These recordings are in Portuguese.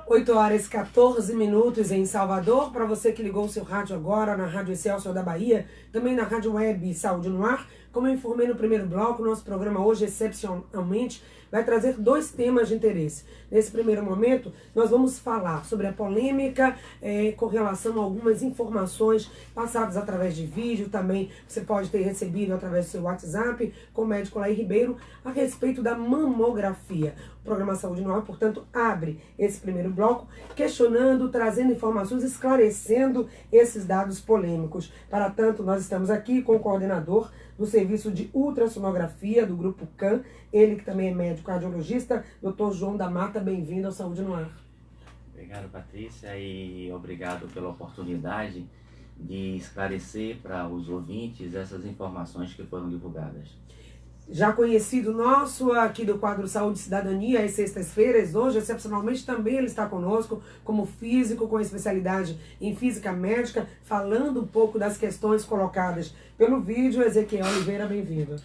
8h14 em Salvador. Para você que ligou o seu rádio agora na Rádio Excelsior da Bahia, também na Rádio Web Saúde no Ar. Como eu informei no primeiro bloco, nosso programa hoje, excepcionalmente, vai trazer dois temas de interesse. Nesse primeiro momento, nós vamos falar sobre a polêmica com relação a algumas informações passadas através de vídeo. Também você pode ter recebido através do seu WhatsApp com o médico Laí Ribeiro a respeito da mamografia. O programa Saúde no Ar, portanto, abre esse primeiro bloco questionando, trazendo informações, esclarecendo esses dados polêmicos. Para tanto, nós estamos aqui com o coordenador do serviço de ultrassonografia do Grupo CAN, ele que também é médico cardiologista, Dr. João da Mata. Bem-vindo ao Saúde no Ar. Obrigado, Patrícia, e obrigado pela oportunidade de esclarecer para os ouvintes essas informações que foram divulgadas. Já conhecido nosso aqui do quadro Saúde e Cidadania, às sextas-feiras, hoje, excepcionalmente, também ele está conosco como físico com especialidade em física médica, falando um pouco das questões colocadas pelo vídeo. Ezequiel Oliveira, bem-vindo.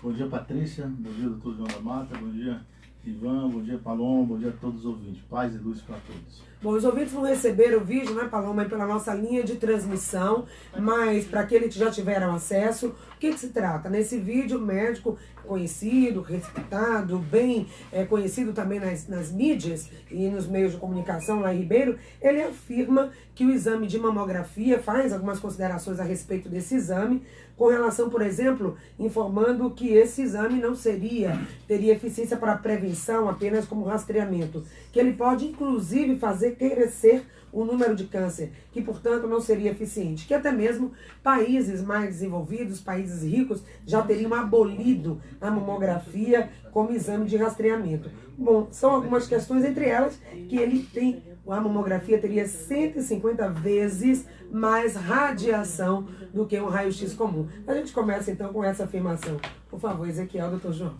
Bom dia, Patrícia. Bom dia, doutor João da Mata. Bom dia, Ivan. Bom dia, Paloma. Bom dia a todos os ouvintes. Paz e luz para todos. Bom, os ouvintes vão receber o vídeo, né, Paloma, pela nossa linha de transmissão, mas para aqueles que já tiveram acesso, o que se trata? Nesse vídeo, médico conhecido, respeitado, bem conhecido também nas mídias e nos meios de comunicação, Laí Ribeiro, ele afirma que o exame de mamografia faz algumas considerações a respeito desse exame, com relação, por exemplo, informando que esse exame não teria eficiência para prevenção, apenas como rastreamento, que ele pode, inclusive, fazer crescer o número de câncer, que, portanto, não seria eficiente, que até mesmo países mais desenvolvidos, países ricos, já teriam abolido a mamografia como exame de rastreamento. Bom, são algumas questões, entre elas, que a mamografia teria 150 vezes mais radiação do que um raio-x comum. A gente começa, então, com essa afirmação. Por favor, Ezequiel, doutor João.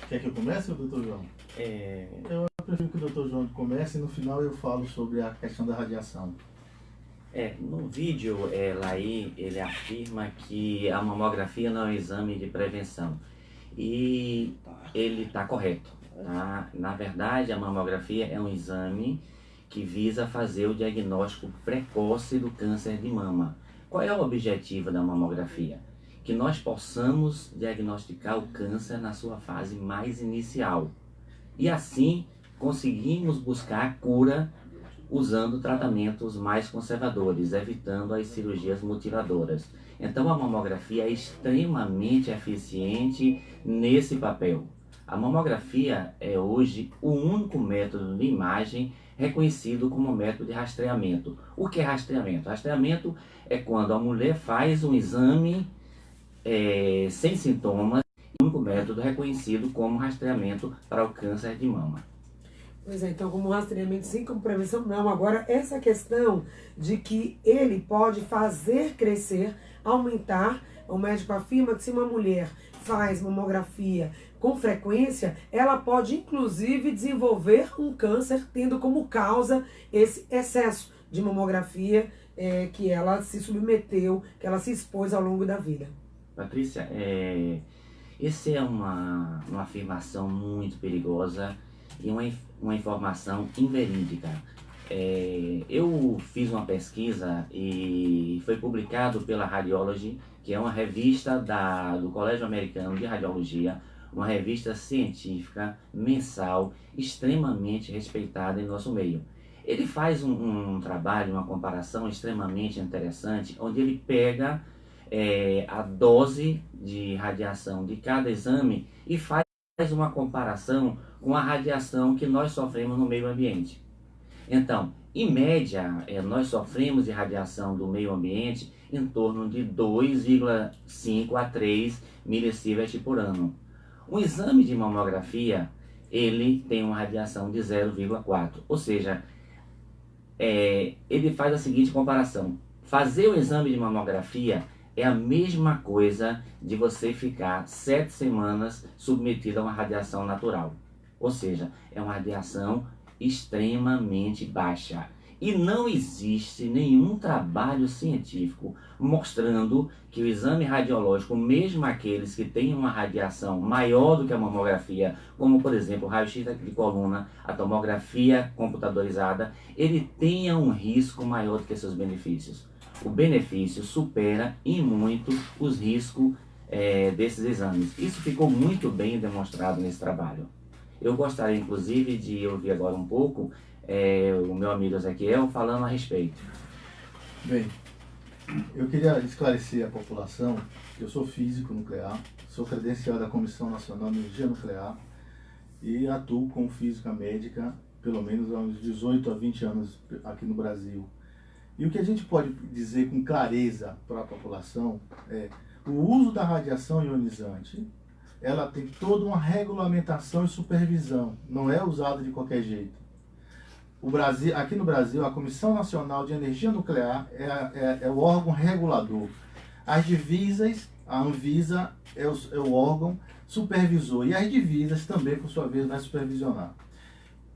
Quer que eu comece, doutor João? Eu prefiro que o doutor João comece e no final eu falo sobre a questão da radiação. No vídeo, Laí, ele afirma que a mamografia não é um exame de prevenção. E ele está correto. Tá? Na verdade, a mamografia é um exame que visa fazer o diagnóstico precoce do câncer de mama. Qual é o objetivo da mamografia? Que nós possamos diagnosticar o câncer na sua fase mais inicial. E assim conseguimos buscar a cura usando tratamentos mais conservadores, evitando as cirurgias mutiladoras. Então a mamografia é extremamente eficiente nesse papel. A mamografia é hoje o único método de imagem reconhecido como método de rastreamento. O que é rastreamento? Rastreamento é quando a mulher faz um exame sem sintomas, o único método reconhecido como rastreamento para o câncer de mama. Pois é, então como rastreamento sim, como prevenção não. Agora, essa questão de que ele pode fazer crescer, aumentar, o médico afirma que se uma mulher faz mamografia com frequência, ela pode inclusive desenvolver um câncer, tendo como causa esse excesso de mamografia que ela se submeteu, que ela se expôs ao longo da vida. Patrícia, essa é uma afirmação muito perigosa e uma informação inverídica. Eu fiz uma pesquisa e foi publicado pela Radiology, que é uma revista do Colégio Americano de Radiologia, uma revista científica mensal extremamente respeitada em nosso meio. Ele faz um trabalho, uma comparação extremamente interessante, onde ele pega a dose de radiação de cada exame e faz uma comparação com a radiação que nós sofremos no meio ambiente. Então, em média, nós sofremos de radiação do meio ambiente em torno de 2,5 a 3 milisievert por ano. Um exame de mamografia, ele tem uma radiação de 0,4, ou seja, ele faz a seguinte comparação: fazer o exame de mamografia é a mesma coisa de você ficar 7 semanas submetido a uma radiação natural. Ou seja, é uma radiação extremamente baixa. E não existe nenhum trabalho científico mostrando que o exame radiológico, mesmo aqueles que têm uma radiação maior do que a mamografia, como por exemplo o raio-x de coluna, a tomografia computadorizada, ele tenha um risco maior do que seus benefícios. O benefício supera em muito os riscos desses exames. Isso ficou muito bem demonstrado nesse trabalho. Eu gostaria inclusive de ouvir agora um pouco o meu amigo Ezequiel falando a respeito. Bem, eu queria esclarecer a população que eu sou físico nuclear, sou credenciado da Comissão Nacional de Energia Nuclear e atuo como física médica pelo menos há uns 18 a 20 anos aqui no Brasil. E o que a gente pode dizer com clareza para a população é o uso da radiação ionizante, ela tem toda uma regulamentação e supervisão, não é usada de qualquer jeito. Aqui no Brasil, a Comissão Nacional de Energia Nuclear é o órgão regulador. As divisas, a Anvisa é o órgão supervisor, e as divisas também, por sua vez, vai supervisionar.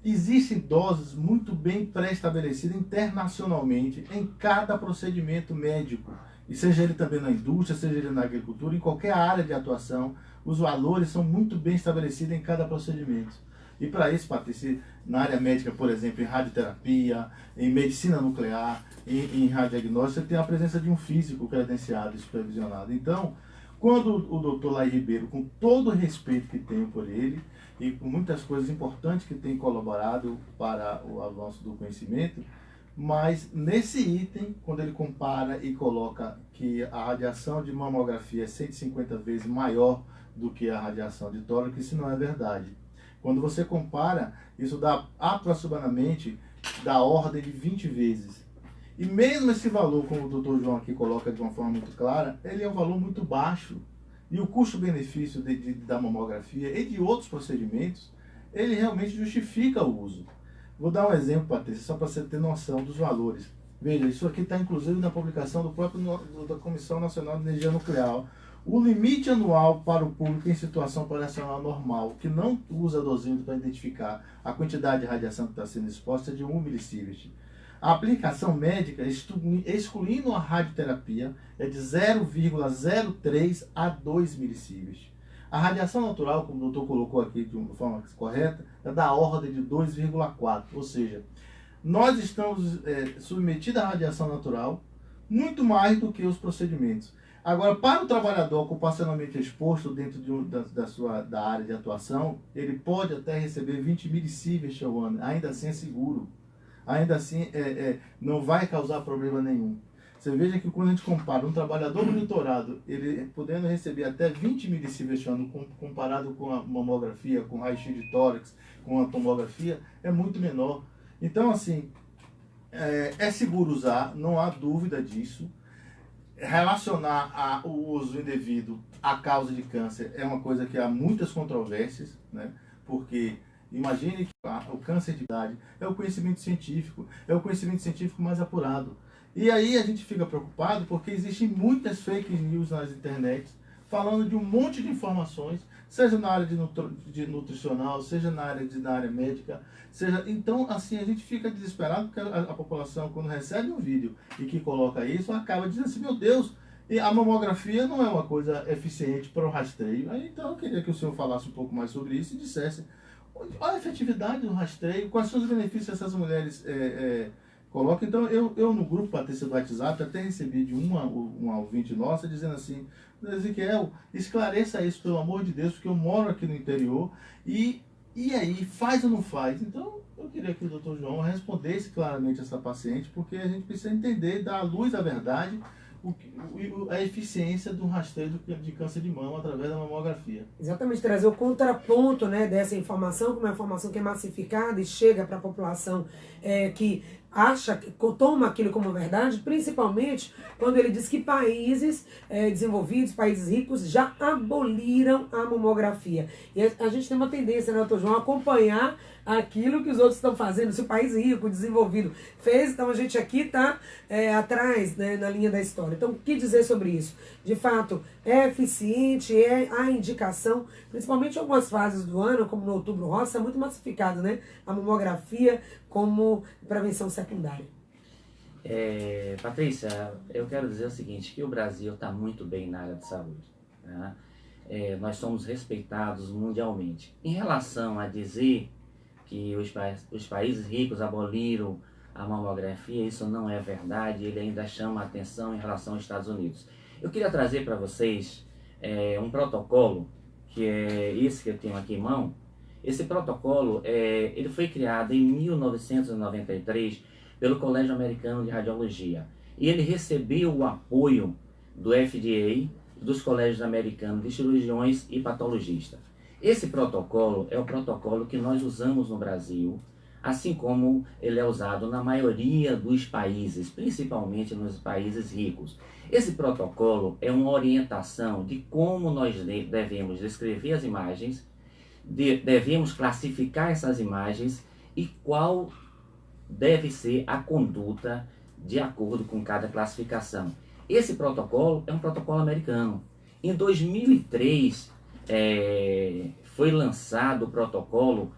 Existem doses muito bem pré-estabelecidas internacionalmente em cada procedimento médico, e seja ele também na indústria, seja ele na agricultura, em qualquer área de atuação, os valores são muito bem estabelecidos em cada procedimento. E para isso, Patrícia, na área médica, por exemplo, em radioterapia, em medicina nuclear, em radiodiagnóstico, você tem a presença de um físico credenciado e supervisionado. Então, quando o doutor Laí Ribeiro, com todo o respeito que tenho por ele, e com muitas coisas importantes que tem colaborado para o avanço do conhecimento, mas nesse item, quando ele compara e coloca que a radiação de mamografia é 150 vezes maior do que a radiação de tórax, isso não é verdade. Quando você compara, isso dá aproximadamente da ordem de 20 vezes. E mesmo esse valor, como o Dr. João aqui coloca de uma forma muito clara, ele é um valor muito baixo. E o custo-benefício da mamografia e de outros procedimentos, ele realmente justifica o uso. Vou dar um exemplo, Patrícia, só para você ter noção dos valores. Veja, isso aqui está inclusive na publicação da Comissão Nacional de Energia Nuclear. O limite anual para o público em situação operacional normal, que não usa dosímetro para identificar a quantidade de radiação que está sendo exposta, é de 1 milisievert. A aplicação médica, excluindo a radioterapia, é de 0,03 a 2 milisievert. A radiação natural, como o doutor colocou aqui de uma forma correta, é da ordem de 2,4. Ou seja, nós estamos submetidos à radiação natural muito mais do que os procedimentos. Agora, para o trabalhador ocupacionalmente exposto dentro da área de atuação, ele pode até receber 20 milisievert ao ano, ainda assim é seguro. Ainda assim não vai causar problema nenhum. Você veja que quando a gente compara um trabalhador monitorado, ele podendo receber até 20 milisievert ao ano, comparado com a mamografia, com raio-x de tórax, com a tomografia, é muito menor. Então, assim, é seguro usar, não há dúvida disso. Relacionar o uso indevido à causa de câncer é uma coisa que há muitas controvérsias, né? Porque imagine que o câncer de idade é o conhecimento científico mais apurado. E aí a gente fica preocupado porque existem muitas fake news nas internets falando de um monte de informações, seja na área de nutricional, seja na área médica, então assim a gente fica desesperado porque a população, quando recebe um vídeo e que coloca isso, acaba dizendo assim, meu Deus, e a mamografia não é uma coisa eficiente para o rastreio. Aí, então eu queria que o senhor falasse um pouco mais sobre isso e dissesse a efetividade do rastreio, quais são os benefícios que essas mulheres colocam. Então eu no grupo Patrícia do WhatsApp até recebi de uma ouvinte nossa dizendo assim, Ezequiel, esclareça isso pelo amor de Deus, porque eu moro aqui no interior e aí, faz ou não faz? Então eu queria que o Dr. João respondesse claramente essa paciente, porque a gente precisa entender, dar à luz à verdade, a eficiência do rastreio de câncer de mama através da mamografia. Exatamente, trazer o contraponto, né, dessa informação, como é uma informação que é massificada e chega para a população que acha, que toma aquilo como verdade, principalmente quando ele diz que países desenvolvidos, países ricos, já aboliram a mamografia. E a gente tem uma tendência, né, doutor João, a acompanhar aquilo que os outros estão fazendo. Se o país rico, desenvolvido, fez, então a gente aqui está atrás, né, na linha da história. Então, o que dizer sobre isso? De fato, é eficiente, a indicação, principalmente em algumas fases do ano, como no Outubro Rosa, é muito massificado, né? A mamografia como prevenção secundária. Patrícia, eu quero dizer o seguinte, que o Brasil está muito bem na área de saúde, né? Nós somos respeitados mundialmente. Em relação a dizer que os países ricos aboliram a mamografia, isso não é verdade, ele ainda chama a atenção em relação aos Estados Unidos. Eu queria trazer para vocês um protocolo, que é esse que eu tenho aqui em mão. Esse protocolo ele foi criado em 1993 pelo Colégio Americano de Radiologia. E ele recebeu o apoio do FDA, dos colégios americanos de cirurgiões e patologistas. Esse protocolo é o protocolo que nós usamos no Brasil, assim como ele é usado na maioria dos países, principalmente nos países ricos. Esse protocolo é uma orientação de como nós devemos descrever as imagens, devemos classificar essas imagens e qual deve ser a conduta de acordo com cada classificação. Esse protocolo é um protocolo americano. Em 2003, foi lançado o protocolo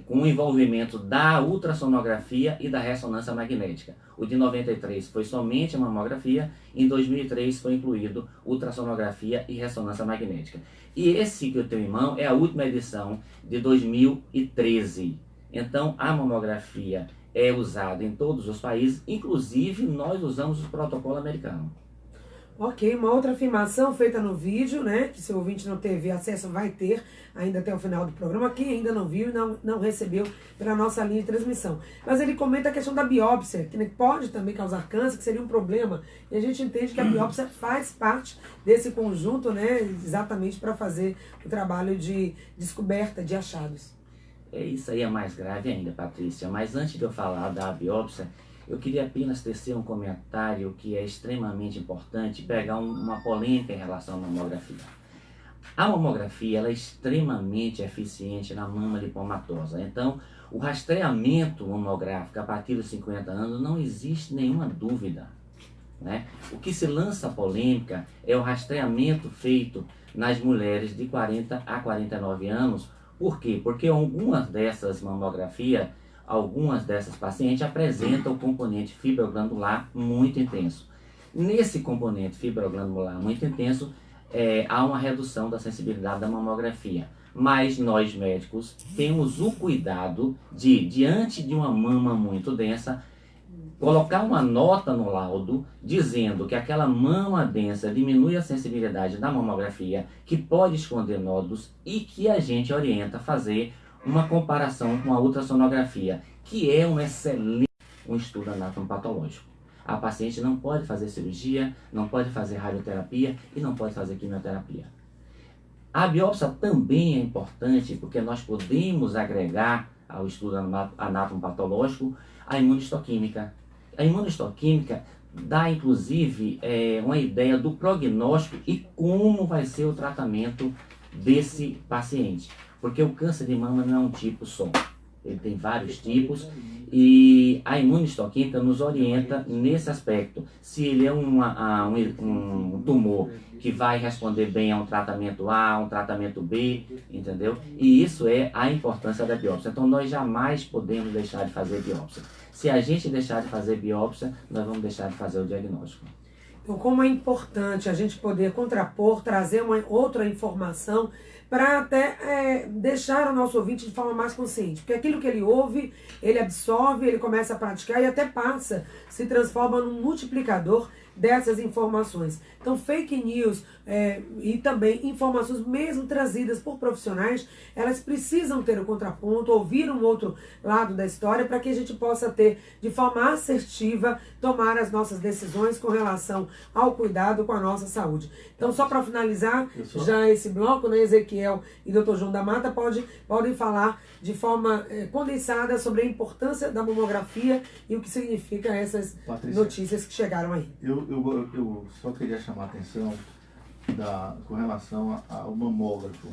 com o envolvimento da ultrassonografia e da ressonância magnética. O de 93 foi somente a mamografia, em 2003 foi incluído ultrassonografia e ressonância magnética. E esse que eu tenho em mão é a última edição de 2013. Então, a mamografia é usada em todos os países, inclusive nós usamos o protocolo americano. Ok, uma outra afirmação feita no vídeo, né, que se o ouvinte não teve acesso, vai ter ainda até o final do programa, quem ainda não viu e não recebeu pela nossa linha de transmissão. Mas ele comenta a questão da biópsia, que pode também causar câncer, que seria um problema, e a gente entende que a biópsia faz parte desse conjunto, né, exatamente para fazer o trabalho de descoberta de achados. Isso aí é mais grave ainda, Patrícia, mas antes de eu falar da biópsia, eu queria apenas tecer um comentário que é extremamente importante, pegar uma polêmica em relação à mamografia. A mamografia ela é extremamente eficiente na mama lipomatosa. Então, o rastreamento mamográfico a partir dos 50 anos não existe nenhuma dúvida, né? O que se lança polêmica é o rastreamento feito nas mulheres de 40 a 49 anos. Por quê? Porque algumas dessas mamografias, algumas dessas pacientes apresentam o componente fibroglandular muito intenso. Nesse componente fibroglandular muito intenso, há uma redução da sensibilidade da mamografia. Mas nós médicos temos o cuidado de, diante de uma mama muito densa, colocar uma nota no laudo dizendo que aquela mama densa diminui a sensibilidade da mamografia, que pode esconder nódulos e que a gente orienta a fazer uma comparação com a ultrassonografia, que é um excelente estudo anatomopatológico. A paciente não pode fazer cirurgia, não pode fazer radioterapia e não pode fazer quimioterapia. A biópsia também é importante porque nós podemos agregar ao estudo anatomopatológico a imunistoquímica. A imunistoquímica dá inclusive uma ideia do prognóstico e como vai ser o tratamento desse paciente. Porque o câncer de mama não é um tipo só, ele tem vários tipos e a imunistoquímica nos orienta nesse aspecto. Se ele é um tumor que vai responder bem a um tratamento A, um tratamento B, entendeu? E isso é a importância da biópsia. Então nós jamais podemos deixar de fazer biópsia. Se a gente deixar de fazer biópsia, nós vamos deixar de fazer o diagnóstico. Então, como é importante a gente poder contrapor, trazer uma outra informação para até deixar o nosso ouvinte de forma mais consciente. Porque aquilo que ele ouve, ele absorve, ele começa a praticar e até passa, se transforma num multiplicador dessas informações. Então, fake news e também informações mesmo trazidas por profissionais, elas precisam ter o contraponto, ouvir um outro lado da história para que a gente possa ter, de forma assertiva, tomar as nossas decisões com relação ao cuidado com a nossa saúde. Então, só para finalizar, já esse bloco, né, Ezequiel e Dr. João da Mata podem falar de forma condensada sobre a importância da mamografia e o que significa essas notícias que chegaram aí. Eu só queria chamar a atenção com relação ao mamógrafo.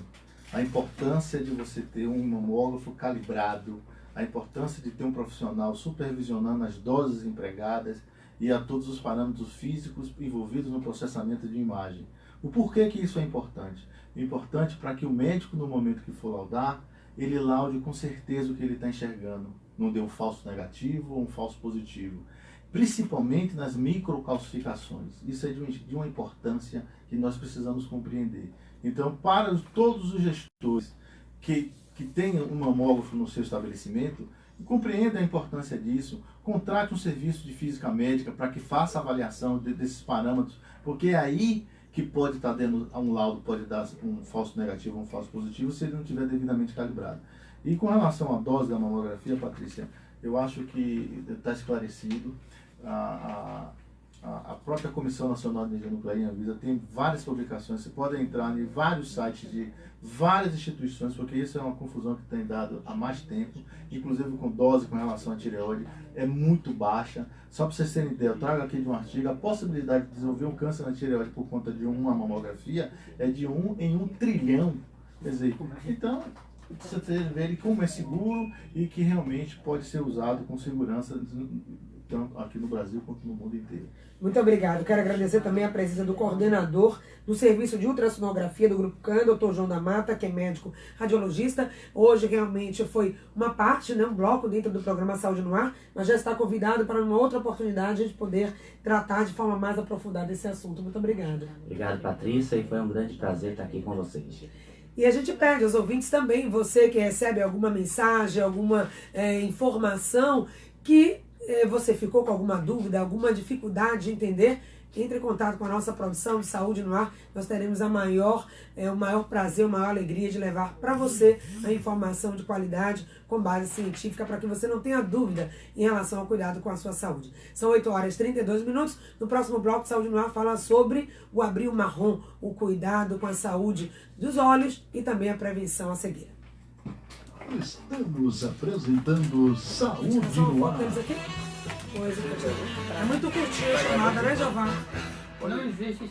A importância de você ter um mamógrafo calibrado, a importância de ter um profissional supervisionando as doses empregadas e a todos os parâmetros físicos envolvidos no processamento de imagem. O porquê que isso é importante? É importante para que o médico, no momento que for laudar, ele laude com certeza o que ele está enxergando. Não dê um falso negativo ou um falso positivo. principalmente nas microcalcificações. Isso é de uma importância que nós precisamos compreender. Então, para todos os gestores que tenham um mamógrafo no seu estabelecimento, compreenda a importância disso, contrate um serviço de física médica para que faça a avaliação desses parâmetros, porque é aí que pode estar dando um laudo, pode dar um falso negativo, um falso positivo, se ele não estiver devidamente calibrado. E com relação à dose da mamografia, Patrícia, eu acho que está esclarecido. A própria Comissão Nacional de Energia Nuclear e Anvisa tem várias publicações, você pode entrar em vários sites de várias instituições, porque isso é uma confusão que tem dado há mais tempo, inclusive com dose com relação à tireoide, é muito baixa. Só para vocês terem ideia, eu trago aqui de um artigo, a possibilidade de desenvolver um câncer na tireoide por conta de uma mamografia é de 1 em 1 trilhão. Quer dizer, então, você vê como é seguro e que realmente pode ser usado com segurança, tanto aqui no Brasil quanto no mundo inteiro. Muito obrigado. Quero agradecer também a presença do coordenador do Serviço de Ultrassonografia do Grupo CAN, Dr. João da Mata, que é médico radiologista. Hoje realmente foi uma parte, né, um bloco dentro do programa Saúde no Ar, mas já está convidado para uma outra oportunidade de poder tratar de forma mais aprofundada esse assunto. Muito obrigada. Obrigado, Patrícia, e foi um grande prazer estar aqui com vocês. E a gente pede aos ouvintes também, você que recebe alguma mensagem, alguma informação que você ficou com alguma dúvida, alguma dificuldade de entender, entre em contato com a nossa produção de Saúde no Ar. Nós teremos o maior prazer, a maior alegria de levar para você a informação de qualidade com base científica, para que você não tenha dúvida em relação ao cuidado com a sua saúde. São 8h32. No próximo bloco, Saúde no Ar fala sobre o abril marrom, o cuidado com a saúde dos olhos e também a prevenção à cegueira. Estamos apresentando Saúde no Ar. É muito curtinho a chamada, né, Giovana? Não existe